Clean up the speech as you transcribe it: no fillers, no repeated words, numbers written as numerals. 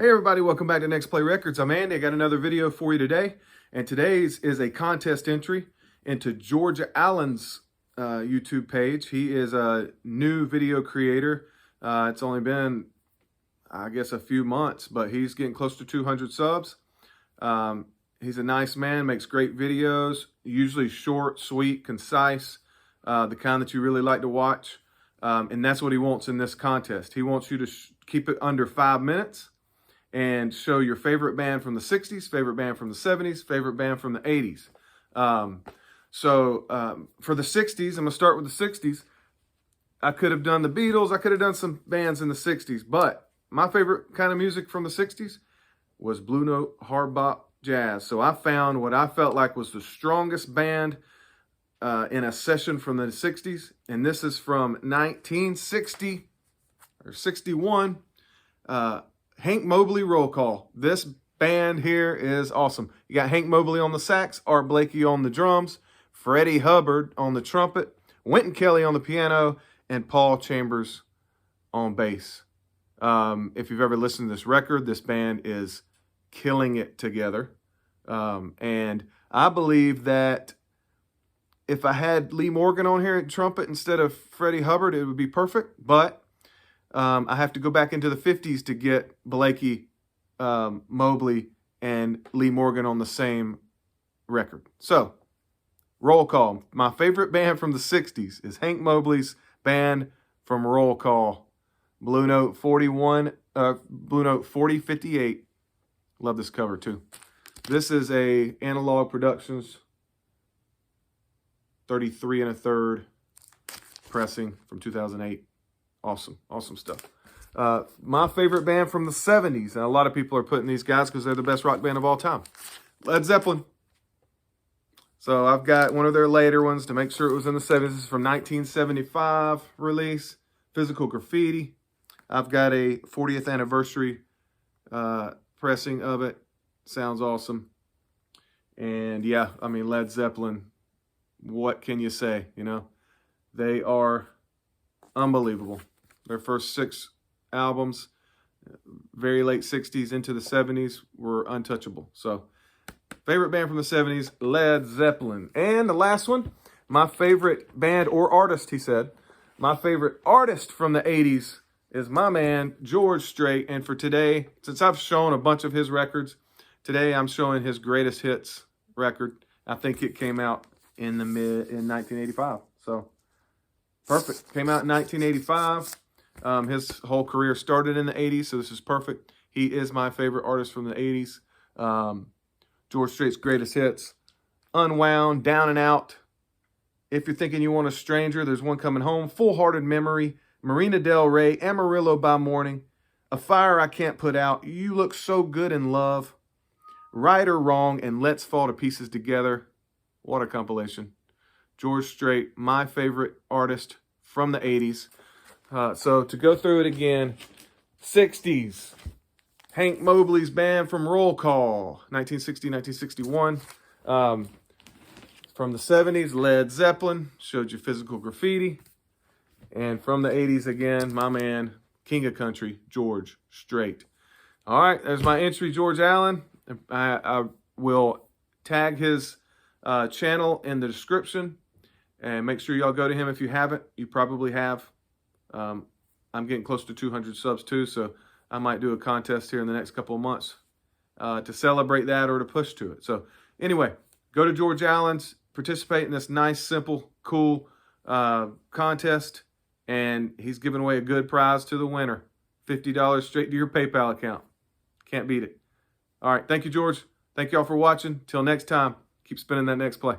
Hey everybody, welcome back to Next Play Records. I'm Andy. I got another video for you today. And today's is a contest entry into George Allen's YouTube page. He is a new video creator. It's only been, I guess, a few months, but he's getting close to 200 subs. He's a nice man, makes great videos, usually short, sweet, concise, the kind that you really like to watch. And that's what he wants in this contest. He wants you to keep it under 5 minutes and show your favorite band from the 60s, favorite band from the 70s, favorite band from the 80s. For the 60s, I'm going to start with the 60s. I could have done the Beatles. I could have done some bands in the 60s. But my favorite kind of music from the 60s was Blue Note, hard bop, jazz. So I found what I felt like was the strongest band in a session from the 60s. And this is from 1960 or 61. Hank Mobley Roll Call. This band here is awesome. You got Hank Mobley on the sax, Art Blakey on the drums, Freddie Hubbard on the trumpet, Wynton Kelly on the piano, and Paul Chambers on bass. If you've ever listened to this record, this band is killing it together. And I believe that if I had Lee Morgan on here at trumpet instead of Freddie Hubbard, it would be perfect. But I have to go back into the 50s to get Blakey, Mobley, and Lee Morgan on the same record. So, Roll Call. My favorite band from the 60s is Hank Mobley's band from Roll Call. Blue Note 4058. Love this cover too. This is a Analog Productions 33 1/3 pressing from 2008. Awesome stuff. My favorite band from the 70s, and a lot of people are putting these guys because they're the best rock band of all time. Led Zeppelin. So I've got one of their later ones to make sure it was in the 70s. This is from 1975 release, Physical Graffiti. I've got a 40th anniversary pressing of it. Sounds awesome. And yeah, I mean, Led Zeppelin, what can you say, you know? They are unbelievable. Their first 6 albums, very late 60s into the 70s, were untouchable. So, favorite band from the 70s, Led Zeppelin. And the last one, my favorite band or artist, he said. My favorite artist from the 80s is my man, George Strait. And for today, since I've shown a bunch of his records, today I'm showing his greatest hits record. I think it came out in 1985. So, perfect. Came out in 1985. His whole career started in the 80s, so this is perfect. He is my favorite artist from the 80s. George Strait's greatest hits. Unwound, Down and Out. If you're thinking you want a stranger, there's one coming home. Full-Hearted Memory. Marina Del Rey. Amarillo by Morning. A Fire I Can't Put Out. You Look So Good in Love. Right or Wrong, and Let's Fall to Pieces Together. What a compilation. George Strait, my favorite artist from the 80s. So to go through it again, 60s, Hank Mobley's band from Roll Call, 1960, 1961. From the 70s, Led Zeppelin, showed you Physical Graffiti. And from the 80s again, my man, King of Country, George Strait. All right, there's my entry, George Allen. I will tag his channel in the description. And make sure y'all go to him if you haven't. You probably have. I'm getting close to 200 subs too, so I might do a contest here in the next couple of months to celebrate that or to push to it. So anyway, go to George Allen's, participate in this nice, simple, cool contest, and he's giving away a good prize to the winner. $50 straight to your PayPal account. Can't beat it. All right, thank you, George. Thank y'all for watching. Till next time, keep spinning that next play.